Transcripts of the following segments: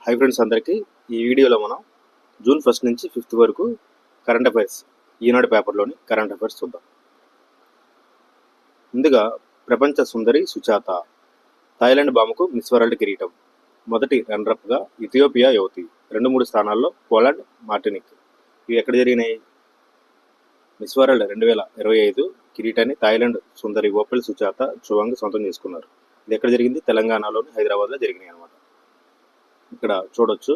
Hi friends అందరికీ ఈ వీడియోలో మనం జూన్ 1 నుంచి 5 వరకు కరెంట్ అఫైర్స్ ఈనాడు పేపర్లోని కరెంట్ అఫైర్స్ చూద్దాం. ముందుగా ప్రపంచ సుందరి సుచాత, థాయిలాండ్ భామకు మిస్ వరల్డ్ కిరీటం, మొదటి రన్నరప్గా ఇథియోపియా యువతి, 2-3 స్థానాల్లో పోలాండ్ మార్టినిక్. ఇవి ఎక్కడ జరిగినాయి? మిస్ వరల్డ్ 2025 కిరీటాన్ని థాయిలాండ్ సుందరి ఓపెల్ సుచాత చువాంగ్ సొంతం చేసుకున్నారు. ఇది ఎక్కడ జరిగింది? తెలంగాణలోని హైదరాబాద్లో జరిగినాయి అన్నమాట. ఇక్కడ చూడొచ్చు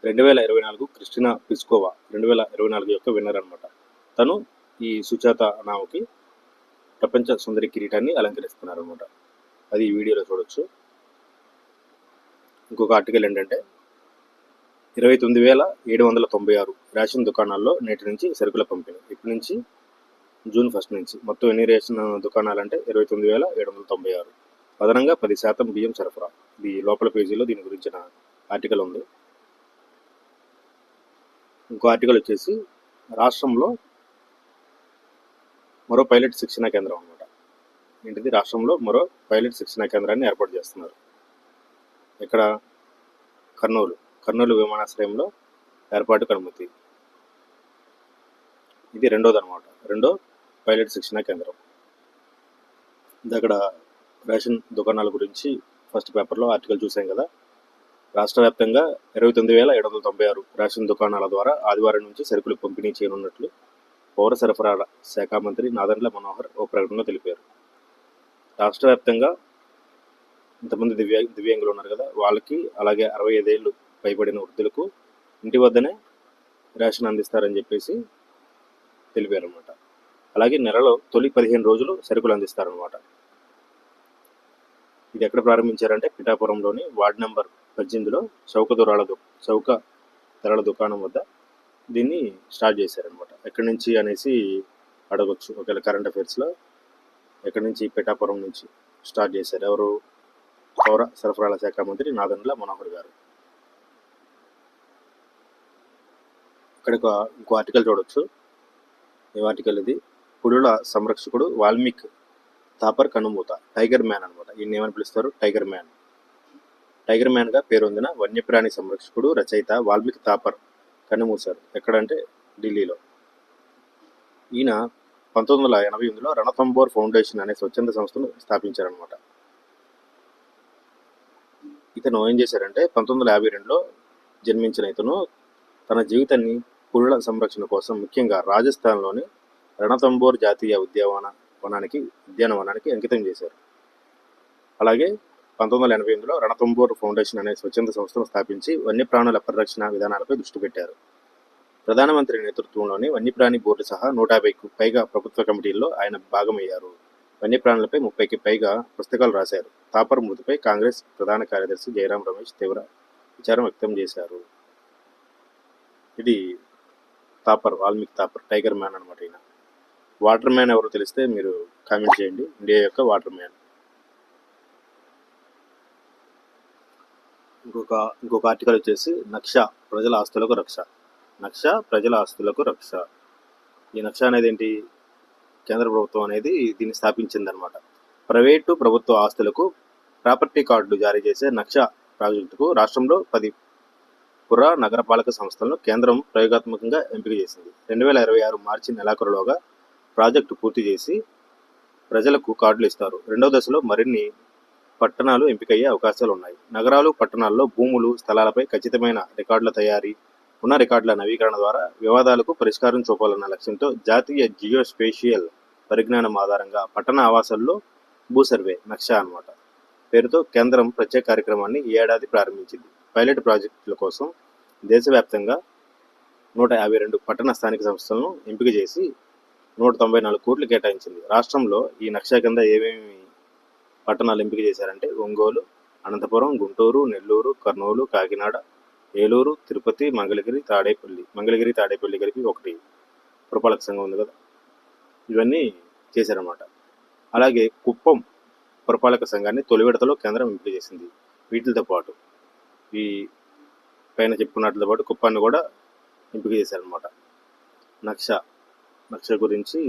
2024 క్రిస్టినా పిస్కోవా 2024 యొక్క విన్నర్ అనమాట. తను ఈ సుచాత నామకి ప్రపంచ సుందరి కిరీటాన్ని అలంకరిస్తున్నారు అనమాట. అది ఈ వీడియోలో చూడొచ్చు. ఇంకొక ఆర్టికల్ ఏంటంటే 29,796 రేషన్ దుకాణాల్లో నేటి నుంచి సరుకుల పంపిణీ. ఇప్పటి నుంచి జూన్ 1 నుంచి మొత్తం ఎన్ని రేషన్ దుకాణాలు అంటే 29,796. అదనంగా 10% బియ్యం సరఫరా. ఇది లోపల పేజీలో దీని గురించిన ఆర్టికల్ ఉంది. ఇంకో ఆర్టికల్ వచ్చేసి రాష్ట్రంలో మరో పైలట్ శిక్షణా కేంద్రం అనమాట. ఏంటిది? రాష్ట్రంలో మరో పైలట్ శిక్షణా కేంద్రాన్ని ఏర్పాటు చేస్తున్నారు. ఇక్కడ కర్నూలు విమానాశ్రయంలో ఏర్పాటుకు అనుమతి. ఇది రెండో పైలట్ శిక్షణా కేంద్రం. ఇది అక్కడ రేషన్ దుకాణాల గురించి ఫస్ట్ పేపర్లో ఆర్టికల్ చూసాం కదా. రాష్ట్ర వ్యాప్తంగా 29,796 రేషన్ దుకాణాల ద్వారా ఆదివారం నుంచి సరుకులు పంపిణీ చేయనున్నట్లు పౌర సరఫరాల శాఖ మంత్రి నాదెండ్ల మనోహర్ ఓ ప్రకటనలో తెలిపారు. రాష్ట్ర వ్యాప్తంగా ఇంతమంది దివ్యాంగులు ఉన్నారు కదా, వాళ్ళకి అలాగే 65 ఏళ్ళు పైబడిన వృద్ధులకు ఇంటి వద్దనే రేషన్ అందిస్తారని చెప్పేసి తెలిపారనమాట. అలాగే నెలలో తొలి 15 రోజులు సరుకులు అందిస్తారనమాట. ఇది ఎక్కడ ప్రారంభించారంటే పిఠాపురంలోని వార్డ్ నెంబర్ 18లో చౌక ధరల దుకాణం వద్ద దీన్ని స్టార్ట్ చేశారనమాట. ఎక్కడి నుంచి అనేసి అడగొచ్చు ఒకవేళ కరెంట్ అఫైర్స్లో. ఎక్కడి నుంచి? పిఠాపురం నుంచి స్టార్ట్ చేశారు. ఎవరు? పౌర సరఫరాల శాఖ మంత్రి నాదెండ్ల మనోహర్ గారు. ఇక్కడ ఇంకో ఆర్టికల్ చూడొచ్చు. ఏ ఆర్టికల్ ఇది? పులుల సంరక్షకుడు వాల్మీకి తాపర్ కనుమూత, టైగర్ మ్యాన్ అనమాట. ఈయన ఏమని పిలుస్తారు? టైగర్ మ్యాన్గా పేరొందిన వన్యప్రాణి సంరక్షకుడు, రచయిత వాల్మీకి తాపర్ కన్నుమూశారు. ఎక్కడంటే ఢిల్లీలో. ఈయన 1988లో రణథంబోర్ ఫౌండేషన్ అనే స్వచ్ఛంద సంస్థను స్థాపించారనమాట. ఇతను ఏం చేశారంటే 1952లో జన్మించిన ఇతను తన జీవితాన్ని పులుల సంరక్షణ కోసం ముఖ్యంగా రాజస్థాన్లోని రణథంబోర్ జాతీయ ఉద్యానవనానికి అంకితం చేశారు. అలాగే 1988లో రణథంబోర్ ఫౌండేషన్ అనే స్వచ్ఛంద సంస్థను స్థాపించి వన్యప్రాణుల పరిరక్షణ విధానాలపై దృష్టి పెట్టారు. ప్రధానమంత్రి నేతృత్వంలోని వన్యప్రాణి బోర్డు సహా 150కు పైగా ప్రభుత్వ కమిటీల్లో ఆయన భాగమయ్యారు. వన్యప్రాణులపై 30కి పైగా పుస్తకాలు రాశారు. తాపర్ మృతిపై కాంగ్రెస్ ప్రధాన కార్యదర్శి జయరాం రమేష్ తీవ్ర విచారం వ్యక్తం చేశారు. ఇది వాల్మీకి తాపర్, టైగర్ మ్యాన్ అనమాట. ఈయన వాటర్ మ్యాన్ ఎవరో తెలిస్తే మీరు కామెంట్ చేయండి. ఇండియా యొక్క వాటర్ మ్యాన్. ఇంకొక ఆర్టికల్ వచ్చేసి నక్ష ప్రజల ఆస్తులకు రక్ష. ఈ నక్ష అనేది ఏంటి? కేంద్ర ప్రభుత్వం అనేది దీన్ని స్థాపించిందనమాట. ప్రైవేటు ప్రభుత్వ ఆస్తులకు ప్రాపర్టీ కార్డులు జారీ చేసే నక్ష ప్రాజెక్టుకు రాష్ట్రంలో 10 పుర నగరపాలక సంస్థలను కేంద్రం ప్రయోగాత్మకంగా ఎంపిక చేసింది. 2026 మార్చి నెలాఖరులోగా ప్రాజెక్టు పూర్తి చేసి ప్రజలకు కార్డులు ఇస్తారు. రెండో దశలో మరిన్ని పట్టణాలు ఎంపికయ్యే అవకాశాలు ఉన్నాయి. నగరాలు, పట్టణాల్లో భూములు, స్థలాలపై ఖచ్చితమైన రికార్డుల తయారీ, ఉన్న రికార్డుల నవీకరణ ద్వారా వివాదాలకు పరిష్కారం చూపాలన్న లక్ష్యంతో జాతీయ జియోస్పేషియల్ పరిజ్ఞానం ఆధారంగా పట్టణ ఆవాసాల్లో భూ సర్వే నక్ష అనమాట పేరుతో కేంద్రం ప్రత్యేక కార్యక్రమాన్ని ఈ ఏడాది ప్రారంభించింది. పైలట్ ప్రాజెక్టుల కోసం దేశవ్యాప్తంగా 152 పట్టణ స్థానిక సంస్థలను ఎంపిక చేసి 194 కోట్లు కేటాయించింది. రాష్ట్రంలో ఈ నక్ష కింద ఏమేమి పట్టణాలు ఎంపిక చేశారంటే ఒంగోలు, అనంతపురం, గుంటూరు, నెల్లూరు, కర్నూలు, కాకినాడ, ఏలూరు, తిరుపతి, మంగళగిరి, తాడేపల్లి కలిపి ఒకటి పురపాలక సంఘం ఉంది కదా, ఇవన్నీ చేశారన్నమాట. అలాగే కుప్పం పురపాలక సంఘాన్ని తొలి విడతలో కేంద్రం ఎంపిక చేసింది. వీటితో పాటు ఈ పైన చెప్పుకున్నట్లతో పాటు కుప్పాన్ని కూడా ఎంపిక చేశారనమాట. నక్ష గురించి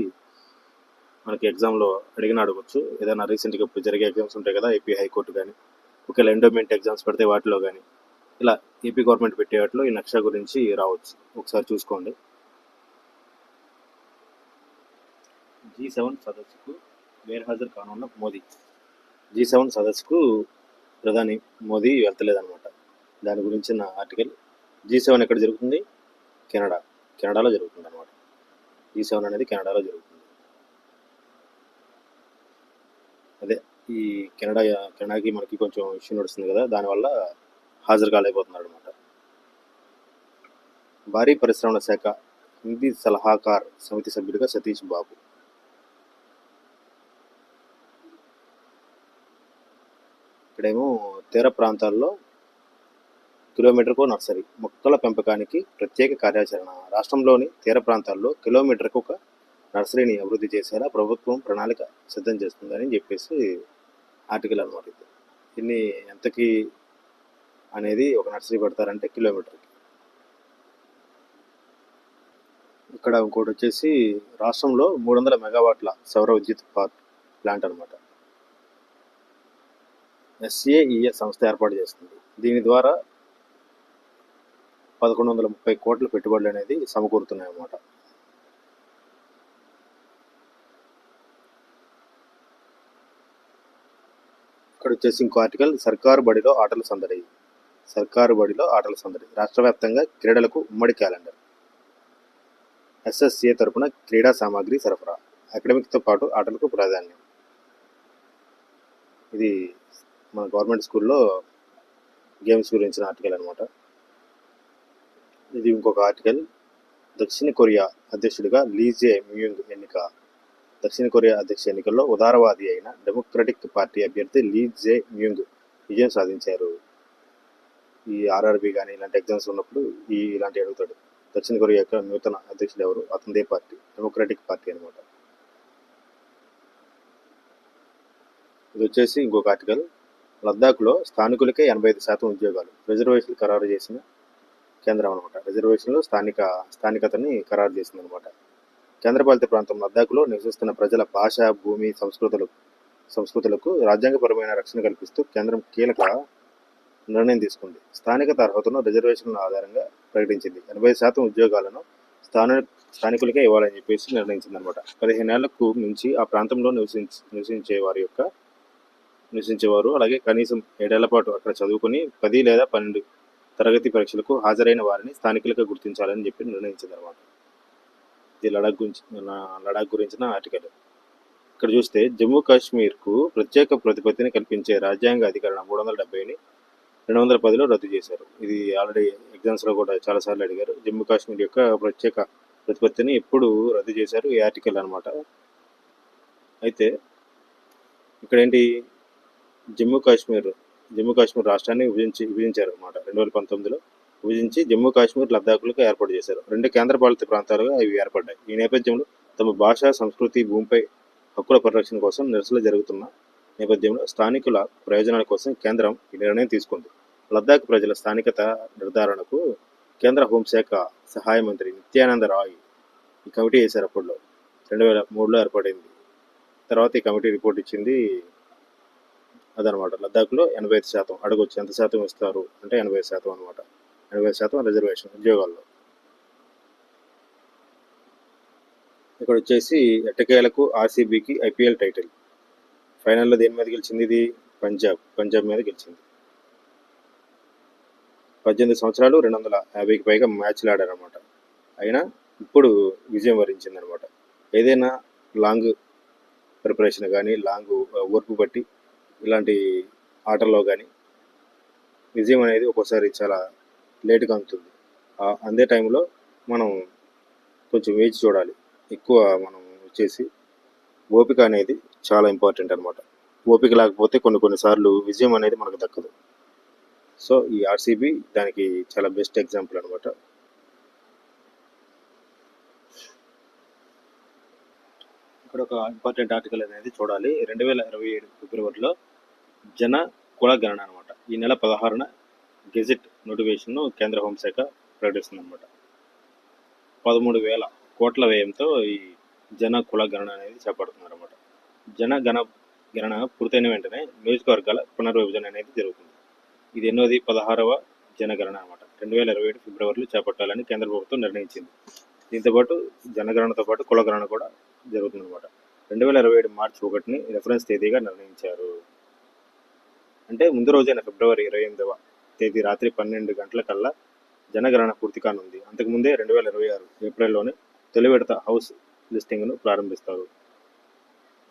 మనకి ఎగ్జామ్లో అడగొచ్చు. ఏదైనా రీసెంట్గా ఇప్పుడు జరిగే ఎగ్జామ్స్ ఉంటాయి కదా, ఏపీ హైకోర్టు కానీ, ఒకవేళ ఎండోమెంట్ ఎగ్జామ్స్ పెడితే వాటిలో కానీ ఇలా ఏపీ గవర్నమెంట్ పెట్టేవాటిలో ఈ నక్షా గురించి రావచ్చు, ఒకసారి చూసుకోండి. G7 సదస్సుకు గైర్హాజరు కానున్న మోదీ. G7 సదస్సుకు ప్రధాని మోదీ వెళ్తలేదన్నమాట. దాని గురించిన ఆర్టికల్. G7 ఎక్కడ జరుగుతుంది? కెనడాలో జరుగుతుంది అనమాట. G7 అనేది కెనడాలో జరుగుతుంది. అదే ఈ కెనడాకి మనకి కొంచెం ఇష్యూ నడుస్తుంది కదా, దానివల్ల హాజరు కాలేకపోతున్నాడు అనమాట. భారీ పరిశ్రమల శాఖ హిందీ సలహాకార్ సమితి సభ్యుడిగా సతీష్ బాబు. ఇక్కడేమో తీర ప్రాంతాల్లో కిలోమీటర్కు నర్సరీ మొక్కల పెంపకానికి ప్రత్యేక కార్యాచరణ. రాష్ట్రంలోని తీర ప్రాంతాల్లో కిలోమీటర్కు ఒక నర్సరీని అభివృద్ధి చేసేలా ప్రభుత్వం ప్రణాళిక సిద్ధం చేస్తుందని చెప్పేసి ఆర్టికల్ అనమాట. ఇది దీన్ని ఎంతకి అనేది ఒక నర్సరీ పెడతారంటే కిలోమీటర్కి. ఇక్కడ ఇంకోటి వచ్చేసి రాష్ట్రంలో 300 మెగావాట్ల సౌర విద్యుత్ ప్లాంట్ అనమాట. SAEA సంస్థ ఏర్పాటు చేస్తుంది. దీని ద్వారా 1130 కోట్ల పెట్టుబడులు అనేది సమకూరుతున్నాయి అన్నమాట. ఇక్కడ వచ్చేసి ఇంకో ఆర్టికల్, సర్కారు బడిలో ఆటల సందడి. రాష్ట్ర వ్యాప్తంగా క్రీడలకు ఉమ్మడి క్యాలెండర్. SSA తరపున క్రీడా సామాగ్రి సరఫరా. అకాడమిక్తో పాటు ఆటలకు ప్రాధాన్యం. ఇది మన గవర్నమెంట్ స్కూల్లో గేమ్స్ గురించిన ఆర్టికల్ అనమాట. ఇది ఇంకొక ఆర్టికల్, దక్షిణ కొరియా అధ్యక్షుడిగా లీ జే మ్యూంగ్ ఎన్నిక. దక్షిణ కొరియా అధ్యక్ష ఎన్నికల్లో ఉదారవాది అయిన డెమోక్రటిక్ పార్టీ అభ్యర్థి లీ జే మ్యూంగ్ విజయం సాధించారు. ఈ RRB కానీ ఇలాంటి ఎగ్జామ్స్ ఉన్నప్పుడు ఇలాంటి అడుగుతాడు. దక్షిణ కొరియా యొక్క నూతన అధ్యక్షుడు ఎవరు? అతనిదే పార్టీ, డెమోక్రటిక్ పార్టీ అనమాట. ఇది వచ్చేసి ఇంకొక ఆర్టికల్, లద్దాఖ్లో స్థానికులకే 85% ఉద్యోగాలు. రిజర్వేషన్లు ఖరారు చేసిన కేంద్రం అనమాట. రిజర్వేషన్లు స్థానికతని ఖరారు చేసింది అనమాట. కేంద్రపాలిత ప్రాంతం లద్దాఖ్లో నివసిస్తున్న ప్రజల భాష, భూమి, సంస్కృతులకు రాజ్యాంగపరమైన రక్షణ కల్పిస్తూ కేంద్రం కీలక నిర్ణయం తీసుకుంది. స్థానికత అర్హతను రిజర్వేషన్ల ఆధారంగా ప్రకటించింది. 80% ఉద్యోగాలను స్థానికులకే ఇవ్వాలని చెప్పేసి నిర్ణయించింది అనమాట. 15 ఏళ్లకు మించి ఆ ప్రాంతంలో నివసించేవారు, అలాగే కనీసం 7 ఏళ్ల పాటు అక్కడ చదువుకుని 10 లేదా 12 తరగతి పరీక్షలకు హాజరైన వారిని స్థానికులుగా గుర్తించాలని చెప్పి నిర్ణయించింది అనమాట. ఇది లడాక్ గురించిన ఆర్టికల్. ఇక్కడ చూస్తే జమ్మూ కాశ్మీర్కు ప్రత్యేక ప్రతిపత్తిని కల్పించే రాజ్యాంగ అధికరణ 370ని 2010లో రద్దు చేశారు. ఇది ఆల్రెడీ ఎగ్జామ్స్లో కూడా చాలాసార్లు అడిగారు. జమ్మూ కాశ్మీర్ యొక్క ప్రత్యేక ప్రతిపత్తిని ఎప్పుడు రద్దు చేశారు? ఈ ఆర్టికల్ అనమాట. అయితే ఇక్కడ ఏంటి, జమ్మూ కాశ్మీర్ రాష్ట్రాన్ని విభజించారు అనమాట. 2019లో విభజించి జమ్మూ కాశ్మీర్, లద్దాఖ్లకు ఏర్పాటు చేశారు. 2 కేంద్రపాలిత ప్రాంతాలుగా ఇవి ఏర్పడ్డాయి. ఈ నేపథ్యంలో తమ భాష, సంస్కృతి, భూమిపై హక్కుల పరిరక్షణ కోసం నిరసనలు జరుగుతున్న నేపథ్యంలో స్థానికుల ప్రయోజనాల కోసం కేంద్రం ఈ నిర్ణయం తీసుకుంది. లద్దాఖ్ ప్రజల స్థానికత నిర్ధారణకు కేంద్ర హోంశాఖ సహాయ మంత్రి నిత్యానంద రాయ్ ఈ కమిటీ వేశారు. అప్పట్లో 2003లో ఏర్పడింది. తర్వాత ఈ కమిటీ రిపోర్ట్ ఇచ్చింది. అదనమాట. లద్దాఖ్లో 85% అడగొచ్చు, ఎంత శాతం ఇస్తారు అంటే 80% అనమాట. 80% రిజర్వేషన్ ఉద్యోగాల్లో. ఇక్కడ వచ్చేసి ఎట్టకేలకు RCBకి IPL టైటిల్. ఫైనల్లో దేని మీద గెలిచింది? ఇది పంజాబ్ మీద గెలిచింది. 18 సంవత్సరాలు 250కి పైగా మ్యాచ్లు ఆడారనమాట. అయినా ఇప్పుడు విజయం వరించింది అనమాట. ఏదైనా లాంగ్ ప్రిపరేషన్ కానీ, లాంగ్ ఓర్పు బట్టి ఇలాంటి ఆటల్లో కానీ విజయం అనేది ఒక్కోసారి చాలా లేటుగా అందుతుంది. అందే టైంలో మనం కొంచెం వేచి చూడాలి. ఎక్కువ మనం వచ్చేసి ఓపిక అనేది చాలా ఇంపార్టెంట్ అనమాట. ఓపిక లేకపోతే కొన్నిసార్లు విజయం అనేది మనకు దక్కదు. సో ఈ RCB దానికి చాలా బెస్ట్ ఎగ్జాంపుల్ అనమాట. ఇక్కడ ఒక ఇంపార్టెంట్ ఆర్టికల్ అనేది చూడాలి. 2027 ఫిబ్రవరిలో జన కుల గణన అనమాట. ఈ నెల 16న గెజెట్ నోటిఫికేషన్ను కేంద్ర హోంశాఖ ప్రకటిస్తుంది అనమాట. 13,000 కోట్ల వ్యయంతో ఈ జన కుల గణన అనేది చేపడుతున్నారు అనమాట. గణన పూర్తయిన వెంటనే నియోజకవర్గాల పునర్విభజన అనేది జరుగుతుంది. ఇది ఎన్నోది? 16వ జనగణన అనమాట 2027 ఫిబ్రవరిలో చేపట్టాలని కేంద్ర ప్రభుత్వం నిర్ణయించింది. దీంతోపాటు జనగణనతో పాటు కులగణన కూడా జరుగుతుందన్నమాట. 2027 మార్చి 1ని రెఫరెన్స్ తేదీగా నిర్ణయించారు. అంటే ముందు రోజైన ఫిబ్రవరి 28వ తేదీ రాత్రి 12 గంటల కల్లా జనగణన పూర్తి కానుంది. అంతకుముందే 2026 ఏప్రిల్లోనే తొలి విడత హౌస్ లిస్టింగ్ను ప్రారంభిస్తారు.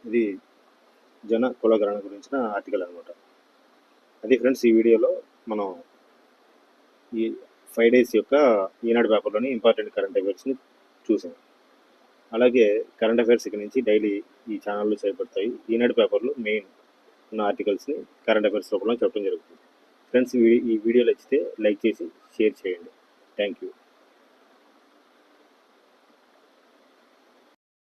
ఇది జన కులగణన గురించిన ఆర్టికల్ అనమాట. అది ఫ్రెండ్స్, ఈ వీడియోలో మనం ఈ 5 days యొక్క ఈనాడు పేపర్లోని ఇంపార్టెంట్ కరెంట్ అఫైర్స్ని చూసాం. అలాగే కరెంట్ అఫైర్స్ ఇక నుంచి డైలీ ఈ ఛానల్లో చేయబడతాయి. ఈనాడు పేపర్లో మెయిన్ ఉన్న ఆర్టికల్స్ని కరెంట్ అఫైర్స్ రూపంలో చెప్పడం జరుగుతుంది. ఫ్రెండ్స్, ఈ వీడియో నచ్చితే లైక్ చేసి షేర్ చేయండి. Thank you.